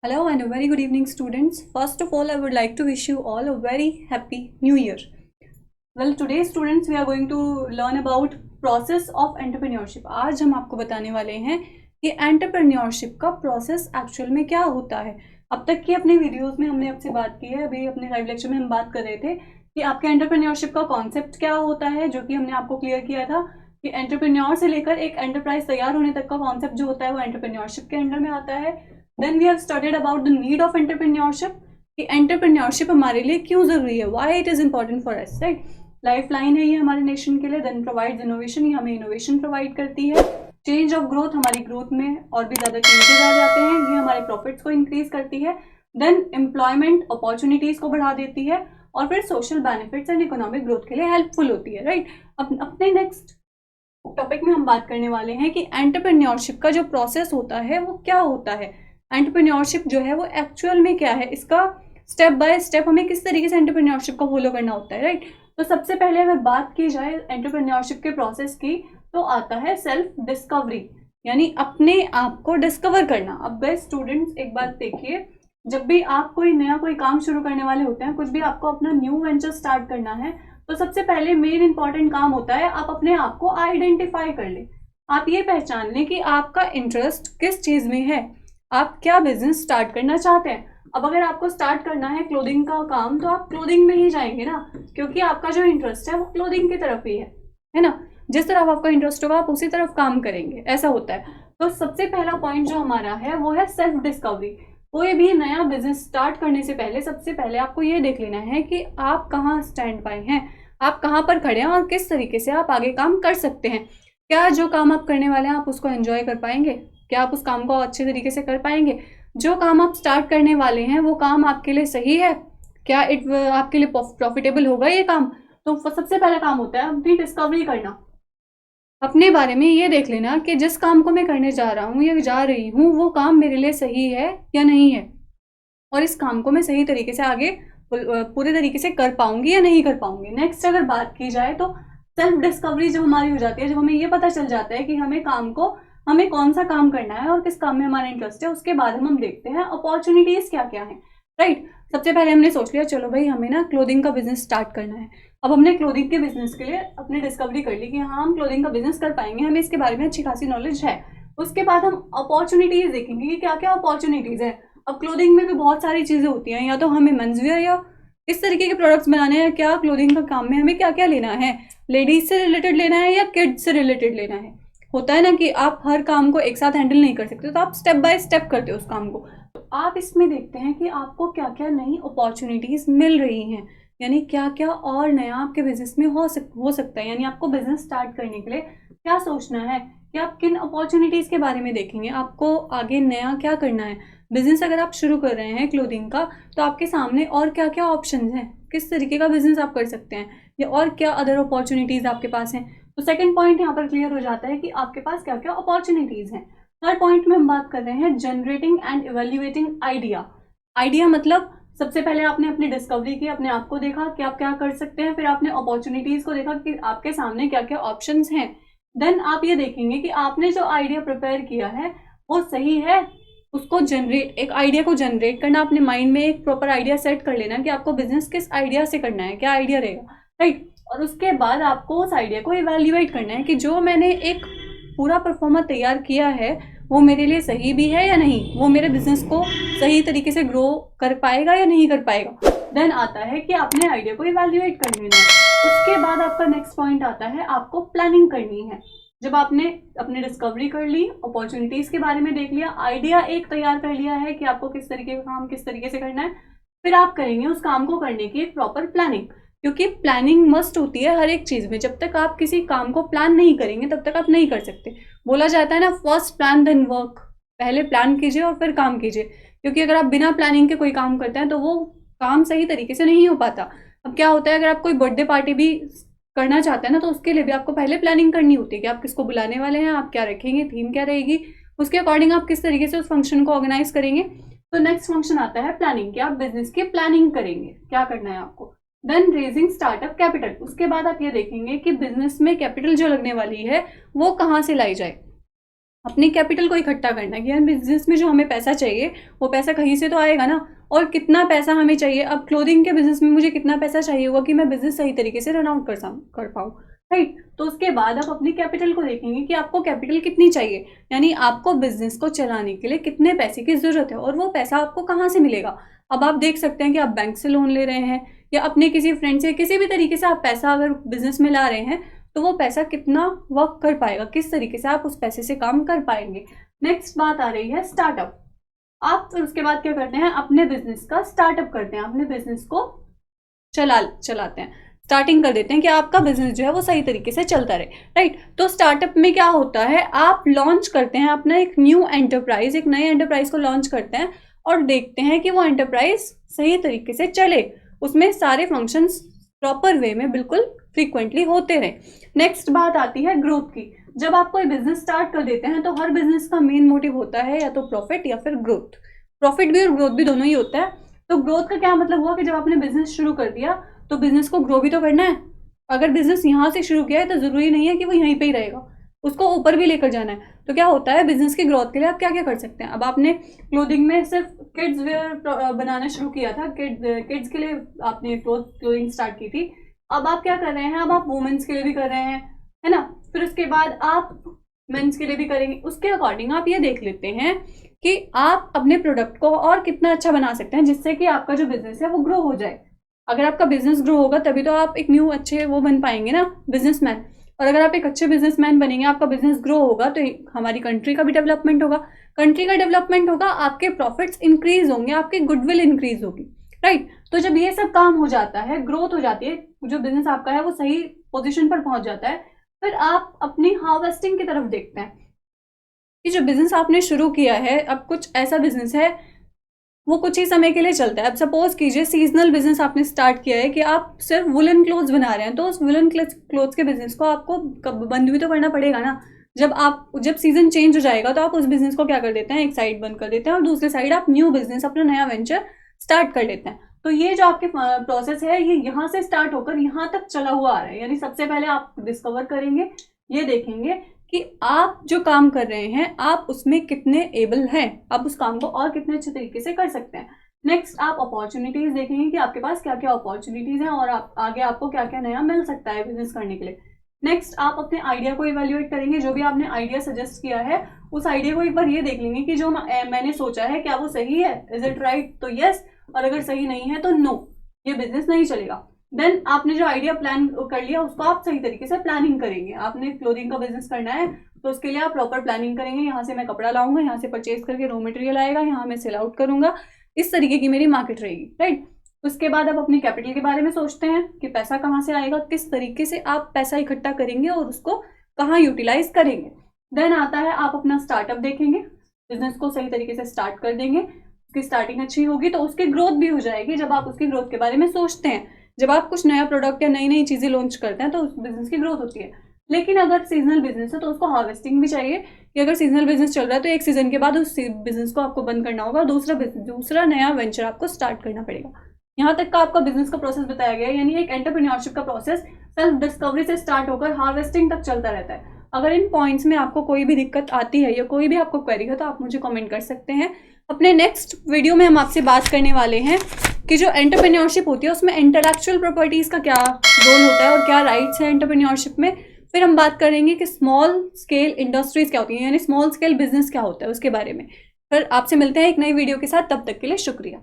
Hello and a very good evening, students. First of all, I would like to wish you all a very happy new year. Well, today students we are going to learn about process of entrepreneurship. आज हम आपको बताने वाले हैं कि entrepreneurship का process actual में क्या होता है। अब तक की अपने वीडियोस में हमने आपसे बात की है, अभी अपने लाइव लेक्चर में हम बात कर रहे थे कि आपके एंटरप्रेन्योरशिप का कॉन्सेप्ट क्या होता है, जो कि हमने आपको क्लियर किया था कि एंटरप्रेन्योर से लेकर एक एंटरप्राइज तैयार होने तक का कॉन्सेप्ट जो होता है वो एंटरप्रेन्योरशिप के अंडर में आता है। Then we have studied about the need of entrepreneurship, कि एंटरप्रेन्योरशिप हमारे लिए क्यों जरूरी है, why it is important for us, right. Life line है ये हमारे नेशन के लिए। देन प्रोवाइड्स इनोवेशन, ये हमें इनोवेशन प्रोवाइड करती है। चेंज ऑफ ग्रोथ, हमारी ग्रोथ में और भी ज्यादा चेंजेस आ जाते हैं, ये हमारे प्रॉफिट्स को इंक्रीज करती है। देन एम्प्लॉयमेंट अपॉर्चुनिटीज को बढ़ा देती है और फिर social benefits and economic growth के लिए हेल्पफुल होती है, राइट। अपने नेक्स्ट टॉपिक में हम बात करने वाले हैं कि एंटरप्रेन्योरशिप का जो प्रोसेस होता है वो क्या होता है। एंटरप्रेन्योरशिप जो है वो एक्चुअल में क्या है, इसका स्टेप बाय स्टेप हमें किस तरीके से एंटरप्रेन्योरशिप को फॉलो करना होता है, राइट। तो सबसे पहले अगर बात की जाए एंटरप्रेन्योरशिप के प्रोसेस की, तो आता है सेल्फ डिस्कवरी, यानी अपने आप को डिस्कवर करना। अब बेस्ट स्टूडेंट्स एक बात देखिए, जब भी आप कोई काम शुरू करने वाले होते हैं, कुछ भी आपको अपना न्यू वेंचर स्टार्ट करना है, तो सबसे पहले मेन इंपॉर्टेंट काम होता है आप अपने आप को आइडेंटिफाई कर लें। आप ये पहचान लें कि आपका इंटरेस्ट किस चीज में है, आप क्या बिजनेस स्टार्ट करना चाहते हैं। अब अगर आपको स्टार्ट करना है क्लोथिंग का काम, तो आप क्लोथिंग में ही जाएंगे ना, क्योंकि आपका जो इंटरेस्ट है वो क्लोथिंग की तरफ ही है ना। जिस तरफ आपका इंटरेस्ट होगा आप उसी तरफ काम करेंगे, ऐसा होता है। तो सबसे पहला पॉइंट जो हमारा है वो है सेल्फ डिस्कवरी। कोई भी नया बिजनेस स्टार्ट करने से पहले सबसे पहले आपको ये देख लेना है कि आप कहाँ स्टैंड बाय हैं, आप कहाँ पर खड़े हैं और किस तरीके से आप आगे काम कर सकते हैं। क्या जो काम आप करने वाले हैं आप उसको एंजॉय कर पाएंगे, क्या आप उस काम को अच्छे तरीके से कर पाएंगे। जो काम आप स्टार्ट करने वाले हैं वो काम आपके लिए सही है, क्या आपके लिए प्रॉफिटेबल होगा ये काम। तो सबसे पहला काम होता है अपनी डिस्कवरी करना, अपने बारे में ये देख लेना कि जिस काम को मैं करने जा रहा हूँ या जा रही हूँ वो काम मेरे लिए सही है या नहीं है, और इस काम को मैं सही तरीके से आगे पूरे तरीके से कर पाऊंगी या नहीं कर पाऊंगी। नेक्स्ट अगर बात की जाए तो सेल्फ डिस्कवरी जब हमारी हो जाती है, जब हमें ये पता चल जाता है कि हमें कौन सा काम करना है और किस काम में हमारा इंटरेस्ट है, उसके बाद हम देखते हैं अपॉर्चुनिटीज क्या क्या है, राइट। सबसे पहले हमने सोच लिया चलो भाई हमें ना क्लोथिंग का बिजनेस स्टार्ट करना है। अब हमने क्लोथिंग के बिजनेस के लिए अपनी डिस्कवरी कर ली कि हाँ हम क्लोथिंग का बिजनेस कर पाएंगे, हमें इसके बारे में अच्छी खासी नॉलेज है। उसके बाद हम अपॉर्चुनिटीज देखेंगे कि क्या क्या अपॉर्चुनिटीज है। अब क्लोथिंग में भी बहुत सारी चीजें होती हैं, या तो हमें मेंसवेयर या इस तरीके के प्रोडक्ट्स बनाने हैं, क्या क्लोथिंग का काम में हमें क्या क्या लेना है, लेडीज से रिलेटेड लेना है या किड्स से रिलेटेड लेना है। होता है ना कि आप हर काम को एक साथ हैंडल नहीं कर सकते, तो आप स्टेप बाय स्टेप करते हो उस काम को। तो आप इसमें देखते हैं कि आपको क्या क्या नई अपॉर्चुनिटीज मिल रही हैं, यानी क्या क्या और नया आपके बिजनेस में हो सकता है। यानी आपको बिजनेस स्टार्ट करने के लिए क्या सोचना है कि आप किन अपॉर्चुनिटीज के बारे में देखेंगे, आपको आगे नया क्या करना है। बिजनेस अगर आप शुरू कर रहे हैं क्लोथिंग का, तो आपके सामने और क्या क्या ऑप्शन हैं, किस तरीके का बिजनेस आप कर सकते हैं, या और क्या अदर अपॉर्चुनिटीज आपके पास हैं। तो सेकंड पॉइंट यहाँ पर क्लियर हो जाता है कि आपके पास क्या क्या अपॉर्चुनिटीज हैं। थर्ड पॉइंट में हम बात कर रहे हैं generating and evaluating idea. Idea मतलब सबसे पहले आपने अपनी डिस्कवरी की, अपने आप को देखा कि आप क्या कर सकते हैं, फिर आपने अपॉर्चुनिटीज को देखा कि आपके सामने क्या क्या ऑप्शंस हैं। देन आप ये देखेंगे कि आपने जो आइडिया प्रिपेयर किया है वो सही है। उसको एक आइडिया को जनरेट करना, अपने माइंड में एक प्रॉपर आइडिया सेट कर लेना कि आपको बिजनेस किस आइडिया से करना है, क्या आइडिया रहेगा, राइट। और उसके बाद आपको उस आइडिया को इवेल्युएट करना है कि जो मैंने एक पूरा परफॉर्मा तैयार किया है वो मेरे लिए सही भी है या नहीं, वो मेरे बिजनेस को सही तरीके से ग्रो कर पाएगा या नहीं कर पाएगा। देन आता है कि आपने आइडिया को इवेल्युएट कर लेना है। उसके बाद आपका नेक्स्ट पॉइंट आता है आपको प्लानिंग करनी है। जब आपने अपनी डिस्कवरी कर ली, अपॉर्चुनिटीज के बारे में देख लिया, आइडिया एक तैयार कर लिया है कि आपको किस तरीके का काम किस तरीके से करना है, फिर आप करेंगे उस काम को करने की एक प्रॉपर प्लानिंग, क्योंकि प्लानिंग मस्ट होती है हर एक चीज में। जब तक आप किसी काम को प्लान नहीं करेंगे तब तक आप नहीं कर सकते। बोला जाता है ना, फर्स्ट प्लान देन वर्क, पहले प्लान कीजिए और फिर काम कीजिए, क्योंकि अगर आप बिना प्लानिंग के कोई काम करते हैं तो वो काम सही तरीके से नहीं हो पाता। अब क्या होता है, अगर आप कोई बर्थडे पार्टी भी करना चाहते हैं ना, तो उसके लिए भी आपको पहले प्लानिंग करनी होती है कि आप किसको बुलाने वाले हैं, आप क्या रखेंगे, थीम क्या रहेगी, उसके अकॉर्डिंग आप किस तरीके से उस फंक्शन को ऑर्गेनाइज करेंगे। तो नेक्स्ट फंक्शन आता है प्लानिंग, कि आप बिजनेस की प्लानिंग करेंगे, क्या करना है आपको। देन रेजिंग स्टार्टअप कैपिटल, उसके बाद आप ये देखेंगे कि बिजनेस में कैपिटल जो लगने वाली है वो कहाँ से लाई जाए। अपने कैपिटल को इकट्ठा करना है कि यार बिजनेस में जो हमें पैसा चाहिए वो पैसा कहीं से तो आएगा ना, और कितना पैसा हमें चाहिए। अब क्लोथिंग के बिजनेस में मुझे कितना पैसा चाहिए होगा कि मैं बिजनेस सही तरीके से रन आउट कर पाऊँ, राइट। तो उसके बाद आप अपनी कैपिटल को देखेंगे कि आपको कैपिटल कितनी चाहिए, यानी आपको बिजनेस को चलाने के लिए कितने पैसे की जरूरत है और वो पैसा आपको कहाँ से मिलेगा। अब आप देख सकते हैं कि आप बैंक से लोन ले रहे हैं या अपने किसी फ्रेंड से, किसी भी तरीके से आप पैसा अगर बिजनेस में ला रहे हैं तो वो पैसा कितना वर्क कर पाएगा, किस तरीके से आप उस पैसे से काम कर पाएंगे। नेक्स्ट बात आ रही है स्टार्टअप। आप फिर उसके बाद क्या करते हैं, अपने बिजनेस का स्टार्टअप करते हैं, अपने बिजनेस को चलाते हैं, स्टार्टिंग कर देते हैं कि आपका बिजनेस जो है वो सही तरीके से चलता रहे, राइट। तो स्टार्टअप में क्या होता है, आप लॉन्च करते हैं अपना एक न्यू एंटरप्राइज, एक नए एंटरप्राइज को लॉन्च करते हैं और देखते हैं कि वो एंटरप्राइज सही तरीके से चले, उसमें सारे फंक्शंस प्रॉपर वे में बिल्कुल फ्रीक्वेंटली होते रहे। नेक्स्ट बात आती है ग्रोथ की। जब आप कोई बिजनेस स्टार्ट कर देते हैं तो हर बिजनेस का मेन मोटिव होता है या तो प्रॉफिट या फिर ग्रोथ। प्रॉफिट भी और ग्रोथ भी दोनों ही होता है। तो ग्रोथ का क्या मतलब हुआ कि जब आपने बिजनेस शुरू कर दिया तो बिजनेस को ग्रो भी तो करना है। अगर बिजनेस यहाँ से शुरू किया है तो जरूरी नहीं है कि वो यहीं पे ही रहेगा, उसको ऊपर भी लेकर जाना है। तो क्या होता है, बिजनेस की ग्रोथ के लिए आप क्या क्या कर सकते हैं। अब आपने क्लोथिंग में सिर्फ किड्स वेयर बनाना शुरू किया था, किड्स के लिए आपने क्लोथिंग स्टार्ट की थी। अब आप क्या कर रहे हैं, अब आप वुमेन्स के लिए भी कर रहे हैं, है ना। फिर उसके बाद आप मेंस के लिए भी करेंगे। उसके अकॉर्डिंग आप ये देख लेते हैं कि आप अपने प्रोडक्ट को और कितना अच्छा बना सकते हैं जिससे कि आपका जो बिजनेस है वो ग्रो हो जाए। अगर आपका बिजनेस ग्रो होगा तभी तो आप एक न्यू अच्छे वो बन पाएंगे ना, बिजनेसमैन। और अगर आप एक अच्छे बिजनेसमैन बनेंगे, आपका बिजनेस ग्रो होगा तो हमारी कंट्री का भी डेवलपमेंट होगा। कंट्री का डेवलपमेंट होगा, आपके प्रॉफिट्स इंक्रीज होंगे, आपकी गुडविल इंक्रीज होगी, राइट। तो जब ये सब काम हो जाता है, ग्रोथ हो जाती है, जो बिजनेस आपका है वो सही पोजीशन पर पहुंच जाता है, फिर आप अपनी हार्वेस्टिंग की तरफ देखते हैं कि जो बिजनेस आपने शुरू किया है, अब कुछ ऐसा बिजनेस है वो कुछ ही समय के लिए चलता है। अब सपोज कीजिए सीजनल बिजनेस आपने स्टार्ट किया है कि आप सिर्फ वुलन क्लोथ्स बना रहे हैं, तो उस वुलन क्लोथ्स के बिजनेस को आपको बंद भी तो करना पड़ेगा ना। जब सीजन चेंज हो जाएगा तो आप उस बिजनेस को क्या कर देते हैं, एक साइड बंद कर देते हैं और दूसरी साइड आप न्यू बिजनेस, अपना नया वेंचर स्टार्ट कर लेते हैं। तो ये जो आपके प्रोसेस है ये यहाँ से स्टार्ट होकर यहाँ तक चला हुआ आ रहा है। यानी सबसे पहले आप डिस्कवर करेंगे, ये देखेंगे कि आप जो काम कर रहे हैं आप उसमें कितने एबल हैं, आप उस काम को और कितने अच्छे तरीके से कर सकते हैं। नेक्स्ट आप अपॉर्चुनिटीज देखेंगे कि आपके पास क्या क्या अपॉर्चुनिटीज हैं और आगे आपको क्या क्या नया मिल सकता है बिजनेस करने के लिए। नेक्स्ट आप अपने आइडिया को इवेल्युएट करेंगे, जो भी आपने आइडिया सजेस्ट किया है उस आइडिया को एक बार ये देख लेंगे कि जो मैंने सोचा है क्या वो सही है, इज इट राइट, तो यस, और अगर सही नहीं है तो नो, ये बिजनेस नहीं चलेगा। देन आपने जो आइडिया प्लान कर लिया उसको आप सही तरीके से प्लानिंग करेंगे। आपने क्लोथिंग का बिजनेस करना है तो उसके लिए आप प्रॉपर प्लानिंग करेंगे, यहाँ से मैं कपड़ा लाऊंगा, यहाँ से परचेज करके रॉ मटेरियल आएगा, यहाँ मैं सेल आउट करूंगा, इस तरीके की मेरी मार्केट रहेगी, राइट। उसके बाद आप अपनी कैपिटल के बारे में सोचते हैं कि पैसा कहाँ से आएगा, किस तरीके से आप पैसा इकट्ठा करेंगे और उसको कहाँ यूटिलाइज करेंगे। देन आता है आप अपना स्टार्टअप देखेंगे, बिजनेस को सही तरीके से स्टार्ट कर देंगे, उसकी स्टार्टिंग अच्छी होगी तो उसकी ग्रोथ भी हो जाएगी। जब आप उसकी ग्रोथ के बारे में सोचते हैं, जब आप कुछ नया प्रोडक्ट या नई नई चीजें लॉन्च करते हैं तो उस बिजनेस की ग्रोथ होती है। लेकिन अगर सीजनल बिजनेस है तो उसको हार्वेस्टिंग भी चाहिए कि अगर सीजनल बिजनेस चल रहा है तो एक सीजन के बाद उस बिजनेस को आपको बंद करना होगा, दूसरा नया वेंचर आपको स्टार्ट करना पड़ेगा। यहाँ तक का आपका बिजनेस का प्रोसेस बताया गया है, यानी एक एंटरप्रेन्योरशिप का प्रोसेस सेल्फ डिस्कवरी से स्टार्ट होकर हार्वेस्टिंग तक चलता रहता है। अगर इन पॉइंट्स में आपको कोई भी दिक्कत आती है या कोई भी आपको क्वेरी है तो आप मुझे कमेंट कर सकते हैं। अपने नेक्स्ट वीडियो में हम आपसे बात करने वाले हैं कि जो एंटरप्रेन्योरशिप होती है उसमें इंटेलेक्चुअल प्रॉपर्टीज का क्या रोल होता है और क्या राइट्स है एंटरप्रेन्योरशिप में। फिर हम बात करेंगे कि स्मॉल स्केल इंडस्ट्रीज क्या होती है, यानी स्मॉल स्केल बिजनेस क्या होता है उसके बारे में। फिर आपसे मिलते हैं एक नई वीडियो के साथ, तब तक के लिए शुक्रिया।